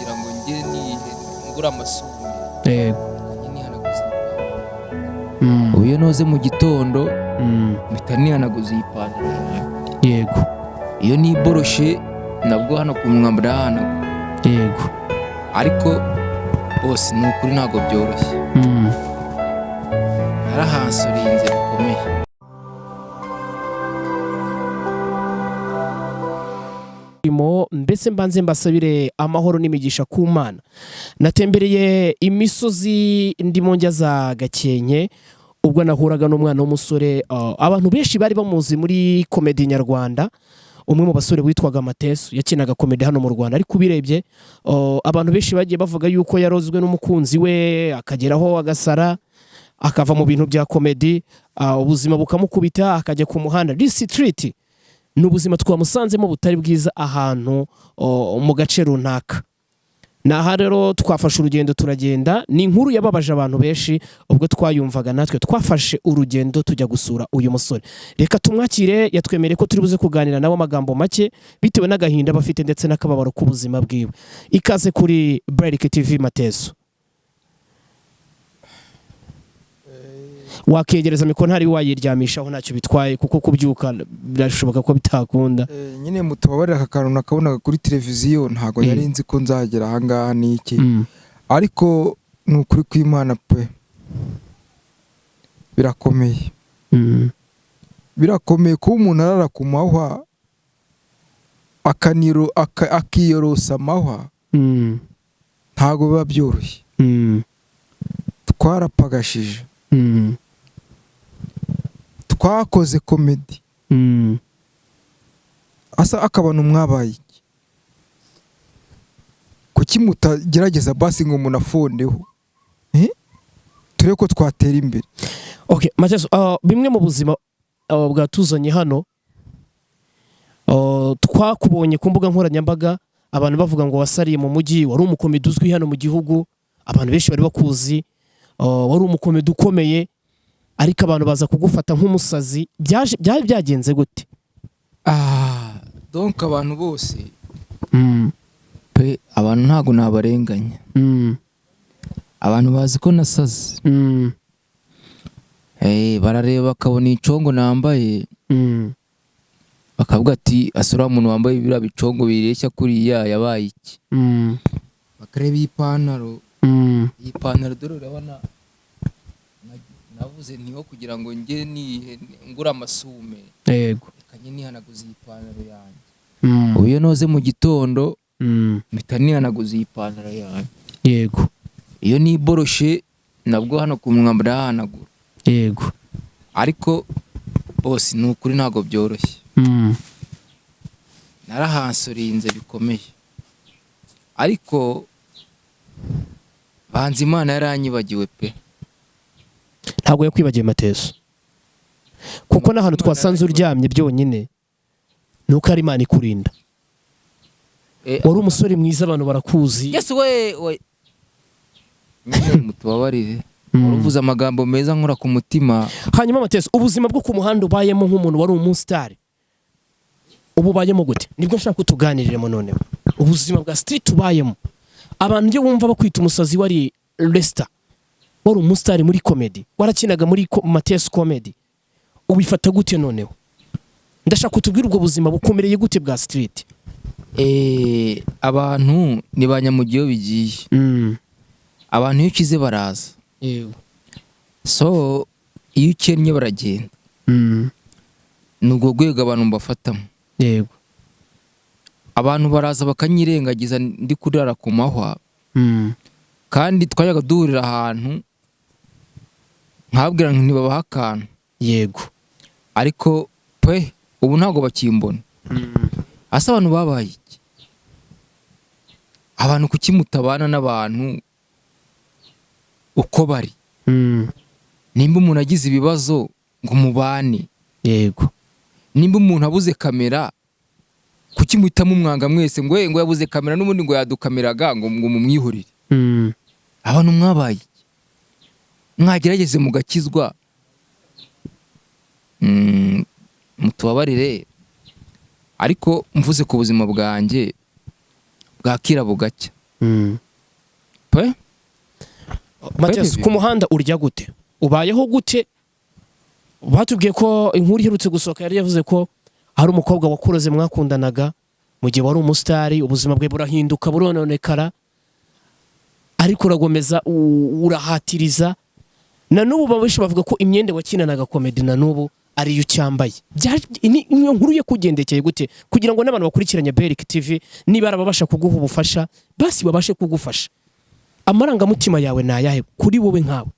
kugira ngo ngire ngura amasume yego nihanaguza ubu iyo noze mu gitondo mpita nihanaguza iyi pantaro yego iyo niboroshe nabwo hano ku munwa ndahanagura yego ariko bose ni ukuri ntabwo byoroshye narahansurinze bikomeye. Mbese mbanze mbasabire amahoro n'imigisha ku Mana. Natembereye imisozi ndimo njya za Gakenke ubwo nahuraga n'umwana w'umusore, abantu benshi bari bamuzi muri komedi nyarwanda, umwe mu basore witwaga Mateso yakinaga komedi hano mu Rwanda, ariko ubirebye abantu benshi bagiye bavuga yuko yarozwe n'umukunzi we akageraho agasara akava mu bintu bya komedi, ubuzima bukamukubita akajya ku muhanda. This street ni ubuzima twamusanzemo butari bwiza ahantu mu gace runaka. Naha rero twafashe urugendo turagenda, ni inkuru yababaje abantu benshi ubwo twayumvaga, natwe twafashe urugendo tujya gusura uyu musore. Reka tumwakire, yatwemereye ko turi buze kuganira nawe amagambo make bitewe n'agahinda bafite ndetse n'akababaro k'ubuzima bwiwe. Ikaze kuri Break TV Mateso. Wakegereza mikoro ntari wayiryamishaho ntacyo bitwaye kuko kubyuka birashoboka ko bitakunda. Nyine mutubabarira aka kantu nakabonaga kuri televiziyo ntago yari nzi ko nzagera aha ngaha n'iki, ariko ni ukuri kw'Imana pe birakomeye. Birakomeye kuba umuntu arara ku mahwa akiyorosa amahwa, ntago biba byoroshye. Twarapagashije, twakoze komedi, asa akabana mwabaye iki? Kuki mutagerageza basi ngo umuntu afondeho turebe ko twatera imbere? Okay, Mateso, bimwe mu buzima bwatuzanye hano, twakubonye ku mbuga nkoranyambaga abantu bavuga ngo wasariye mu mujyi, wari umukomedi uzwi hano mu gihugu, abantu benshi bari bakuzi, wari umukomedi ukomeye, ariko abantu baza kugufata nk'umusazi. Byari byagenze gute? Donc abantu bose pe abantu ntago nabarenganya, abantu bazi ko nasaze, barareba bakabona icongo nambaye, bakavuga ati asura umuntu wambaye biriya bicongo bireshya kuriya yabaye iki. Bakareba iyi pantaro dore urabona navuze ntiho kugira ngo ngire ngura amasume, yego kanye nihanaguza iyi pantaro yanjye. Ubu iyo noze mu gitondo mpita nihanaguza iyi pantaro yanjye, yego iyo niboroshe nabwo hano ku munwa ndahanagura, yego ariko bose ni ukuri ntabwo byoroshye. Narahansurinze bikomeye, ariko banza Imana yaranyibagiwe pe. Ntabwo yakwibagiye Mateso, kuko n'ahantu twasanze uryamye byonyine nuko ari Imana ikurinda. Wari umusore mwiza, abantu barakuzi. Yes we mutubabarire, uruvuze amagambo meza nkora ku mutima. Hanyuma Mateso, ubuzima bwo ku muhanda ubayemo nk'umuntu wari umustar, ubu bayemo gute? Nibwo nshaka kutuganiriremo noneho. Ubuzima bwa street ubayemo, abantu nje wumva bakwita umusazi wari Lester, wari umustar muri comedy, warakinaga muri Mateso comedy, ubifata gute noneho ndashaka kutubwira ubwo buzima bukomereye gute bwa street abantu ni ba nyamugiyo bigiye abantu iyo ukize baraza yego so iyo ukennye baragenda ni urwo rwego abantu mbafatamo yego abantu baraza bakanyirengagiza ndi kurara ku mahwa kandi twajyaga duhurira ahantu nkabwira ntibabaha akantu yego ariko pe ubu ntabwo bakimbona asa abantu babaye iki abantu kuki mutabana n'abantu uko bari nimba umuntu agize ibibazo ngo mubane yego nimba umuntu abuze kamera kuki muhitamo umwanga mwese ngo yabuze kamera n'ubundi ngo yadukameraga ngo mumwihurire abantu mwabaye iki mwagerageze mugakizwa mutubabarire ariko mvuze ku buzima bwanjye bwakira bugacya pe Mathias ku muhanda urya gute ubayeho gute batubwiye ko inkuru iherutse gusohoka yari yavuze ko hari umukobwa wakuroze mwakundanaga mu gihe wari umusitari ubuzima bwe burahinduka burononekara ariko uragomeza urahatiriza na n'ubu babishi bavuga ko imyenda wakinanaga comedy na n'ubu ariyo cyambaye niyo nkuru ye kugendekeye gute kugira ngo n'abantu bakurikiranye Berrick TV niba arababasha kuguha ubufasha basi babashe kugufasha amarangamutima yawe nayahe kuri wowe nkawe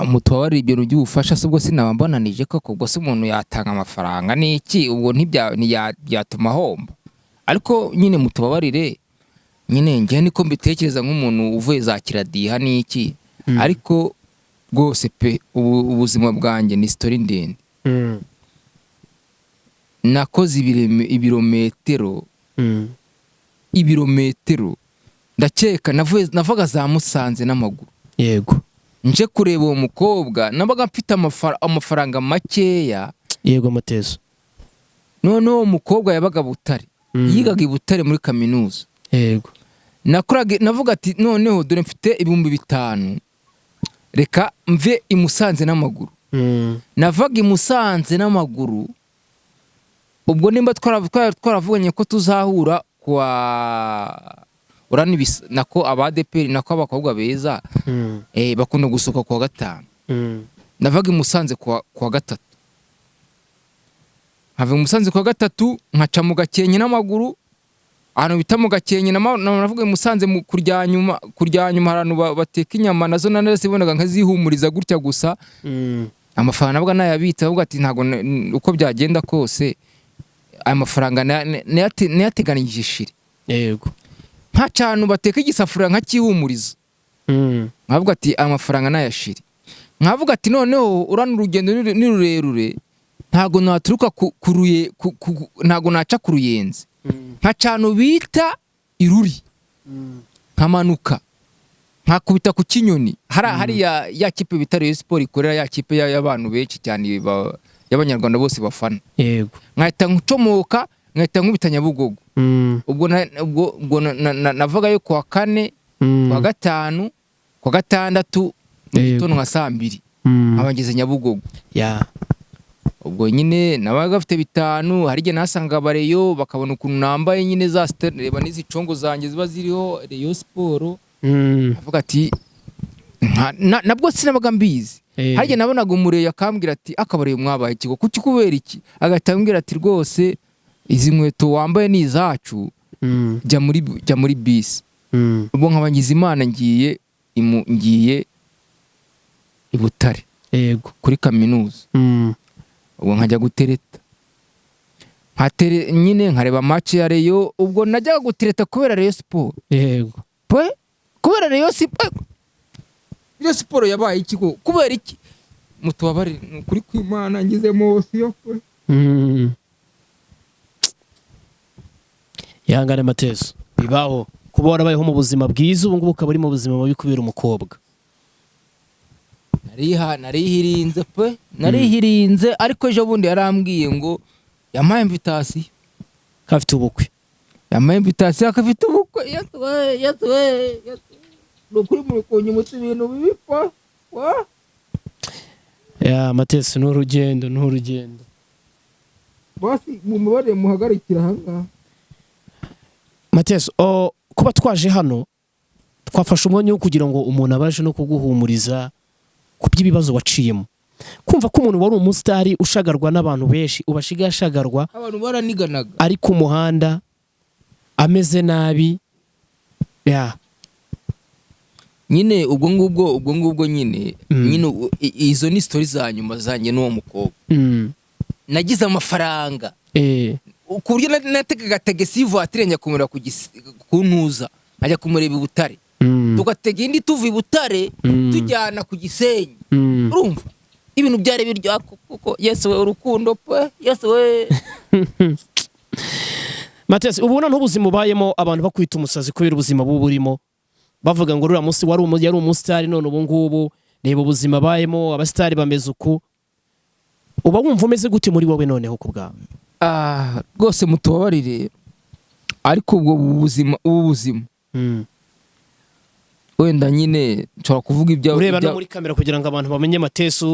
mutwabari ibyo by'ubufasha subwo sinabambonanije ko ubwo se umuntu yatanga amafaranga n'iki ubwo ntibyatuma homba ariko nyine mutubabarire nyine ngiye niko mbitekereza nk'umuntu uvuye za kiradiha n'iki ariko rwose pe ubuzima bwanjye ni story ndende nakoze ibirometero ndakeka navaga za Musanze n'amaguru yego nje kureba uwo mukobwa nabaga mfite amafaranga makeya yego Mateso noneho umukobwa yabaga Butare yigaga i Butare muri kaminuza yego navuga ati noneho dore mfite 5,000 reka mve i Musanze n'amaguru navaga i Musanze n'amaguru ubwo nimba twaravuganye ko tuzahura kwa nako abadeperi nako abakobwa beza bakunda gusoka kwa gatanu navaga i Musanze kwa gatatu have Musanze kwa gatatu nkaca mu Gakenke n'amaguru ahantu bita mu Gakenke navuga i Musanze kurya nyuma ahantu bateka inyama nazo nanazibonaga nkazihumuriza gutya gusa amafaranga nabwo nayabitse ahubwo ati ntago uko byagenda kose aya mafaranga nayateganije ishiri yego nka cyane bateka igisafuriya nkakihumuriza nkavuga ati amafaranga nayashiri nkavuga ati noneho urana urugendo ni rurerure ntago naturuka ntago naca ku Ruyenzi nka cyane bita iruri nkamanuka nkakubita ku Kinyoni hari ya kipe bita Rayon Sport ikorera ya kipe y'abantu benshi cyane y'abanyarwanda bose bafana yego nkahita ncomoka nkahita nkubita Nyabugogo ubwo navaga yo kwa 4 kwa 5 kwa 6 gitondo nka 2 abangeze Nyabugogo ubwo nyine nabaga afite 5 hari igihe nasanga Bareyo bakabona ukuntu nambaye nyine za reba n'izi congo zanjye ziba ziriho Rayon Sport avuga ati nabwo sinabaga mbizi hari igihe nabonaga umureyo akambwira ati akabareyo mwabaye ikigo kuki kubera iki agatambwira ati rwose izi nkweto wambaye ni izacu jya muri bisi ubwo nkabangiza Imana ngiye i Butare yego kuri kaminuza ubwo nkajya gutereta nyine nkareba match ya Rayon ubwo najyaga gutereta kubera Rayon Sport yego kubera Rayon Sport yabaye ikigo kubera iki mutubabare kuri kw'Imana ngizemo siyo pe yangane Mateso bibaho kuba warabayeho mu buzima bwiza ubu ngubu ukaba uri mu buzima bubi kubera umukobwa narihirinze ariko ejo bundi yarambwiye ngo yamaye invitation kafite ubukwe yamaye invitation akafite ubukwe yatwe nukuri muri konye umutsi ibintu bibipa Mateso ni urugendo basi mumubare muhagarikira ahangaha. Mateso kuba twaje hano twafashe umwanya wo kugira ngo umuntu abaje no kuguhumuriza ku by'ibibazo waciyemo, kumva ko umuntu wari umusitari ushagarwa n'abantu benshi ubashiga ashagarwa, abantu baraniganaga ari ku muhanda ameze nabi. nyine ubwo ngubwo nyine izo ni story za nyuma zanjye n'uwo mukobwa. Nagize amafaranga ku buryo nategaga tagisi voiture njya kumureba ku ntuza, ajya kumureba i Butare, tugatega indi tuva i Butare tujyana ku Gisenyi. Urumva ibintu byari biryo kuko Yesu we urukundo pe, Yesu we. Mateso, ubona n'ubuzima ubayemo abantu bakwita umusazi kubera ubuzima buburimo, bavuga ngo rura munsi yari umusitari, none ubu ngubu reba ubuzima bayemo, abasitari bameze uku. Uba wumva umeze gute muri wowe noneho ku bwawe? Rwose mutubabarire, ariko ubwo ubuzima wenda nyine nshobora kuvuga ibyo ureba no muri kamera kugira ngo abantu bamenye Mateso,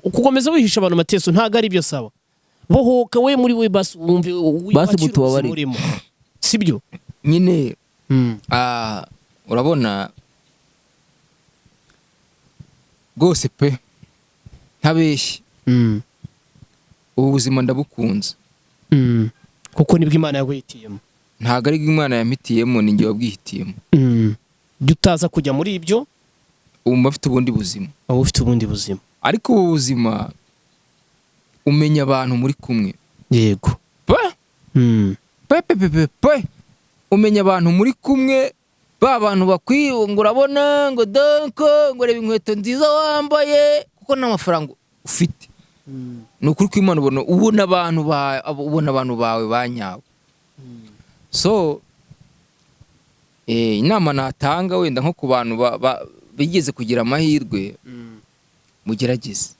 kukomeza wihisha abantu Mateso ntago ari byo saba. Bohoka we muri we basi wumve mutubabarire, sibyo nyine. Urabona rwose pe ntabeshye, ubu buzima ndabukunze kuko nibwo Imana yaguhitiyemo. Ntago ari Imana yamitiyemo, ni njye wabwihitiyemo. Jya utaza kujya muri ibyo, ubu afite ubundi buzima. Ufite ubundi buzima, ariko ubu buzima umenya abantu muri kumwe. Yego pe umenya abantu muri kumwe, ba bantu bakwiyunga, urabona ngo donko ngo reba inkweto nziza wambaye kuko n'amafaranga ufite. Ni ukuri ko Imana ubona abantu bawe banyawe. So inama natanga wenda nko ku bantu bigeze kugira amahirwe, mugerageze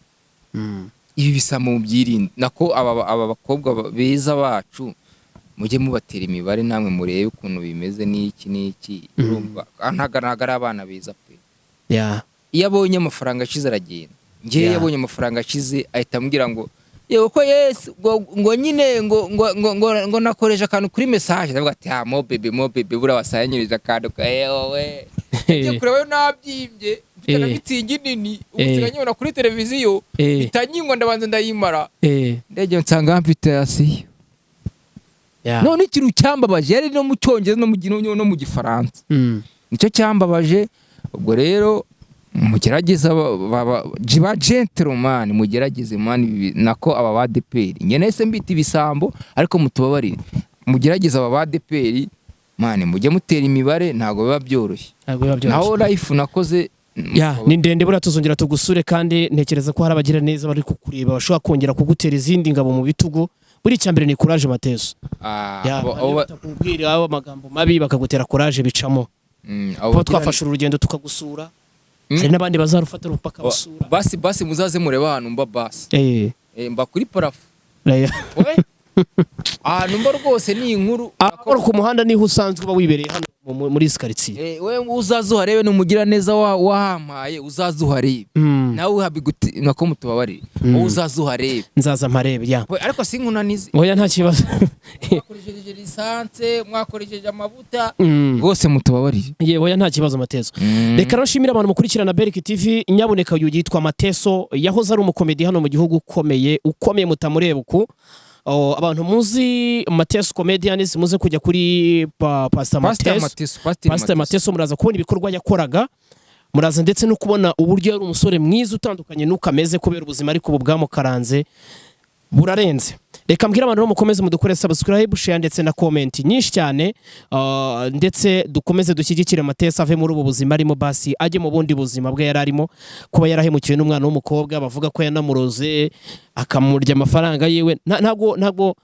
ibi bisamo mubyirinde. Nako aba bakobwa beza bacu mujye mubatera imibare namwe murebe ukuntu bimeze n'iki. Urumva ntago ari abana beza pe. Iyo abonye amafaranga ashize aragenda. Ngiye yabonye amafaranga ashize ahita ambwira ngo yewe ko Yesu ngo nyine ngo nakoresha akantu kuri message, ndavuga ati mo bebe bura wasanyirije akantu ka yewe ngiye kureba nabyimbye mfite na mitsingi nini, ubuziganyibona kuri televiziyo bitanyingwa ndabanza ndayimara, ndege nsanga mfite asiyo. None ikintu cyambabaje yari no mu Cyongereza no mu Gifaransa, nicyo cyambabaje. Ubwo rero mugerageza ba gentleman, mugerageze man, nako aba ba DPR njye nese mbita ibisambo, ariko mutubabarire, mugerageza aba ba DPR man, mujye mutera imibare, ntago biba byoroshye. Naho life nakoze ni ndende, bura tuzongera tugusure, kandi ntekereza ko hari abagira neza bari kukureba bashobora kongera kugutera izindi ngabo mu bitugu. Buri cyambere ni courage Mateso. Bakubwira amagambo mabi bakagutera courage bicamo. Kuko twafashe urugendo tukagusura, hari n'abandi bazarufata rupaka basura. Basi muzaze mureba ahantu mba basi. Mba kuri parafu. Numba rwose ni inkuru. Akora ku muhanda niho usanzwe uba wibereye hano muri iskaritsiye. We uzaze uharebe, n'umugira neza wahampaye, uzaze uharebe. Nawe habiguti nako mutubabarire. Uzaze uharebe. Nzaza mparebe ariko sinkunanize. Oya nta kibazo. Mwakoresheje lisanse, mwakoresheje amavuta. Rwose mutubabarire. Oya nta kibazo Mateso. Reka nashimira abantu mukurikirana Berk TV. Nyaboneka uyu yitwa Mateso, yahoze ari umukomedi hano mu gihugu ukomeye mutamureba uko. Abantu muzi Mateso comedians muze kujya kuri Pastor Mateso, muraza kubona ibikorwa yakoraga, muraza ndetse no kubona uburyo yari umusore mwiza utandukanye nuko ameze kubera ubuzima ariko ubu bwamukaranze burarenze. Reka mbwira abantu mukomeze mudukore subscribe, share ndetse na comment nyinshi cyane, ndetse dukomeze dushyigikire Mateso ave muri ubu buzima arimo, basi ajye mu bundi buzima bwe yari arimo, kuba yarahemukiwe n'umwana w'umukobwa bavuga ko yanamuroze akamurya amafaranga yewe. Ntago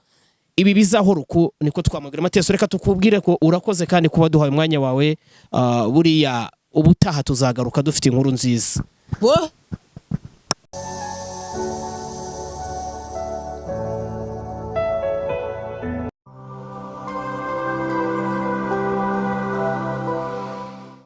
ibi bizahora uko, niko twamubwira Mateso. Reka tukubwire ko urakoze kandi kuba duhaye umwanya wawe. Buriya ubutaha tuzagaruka dufite inkuru nziza.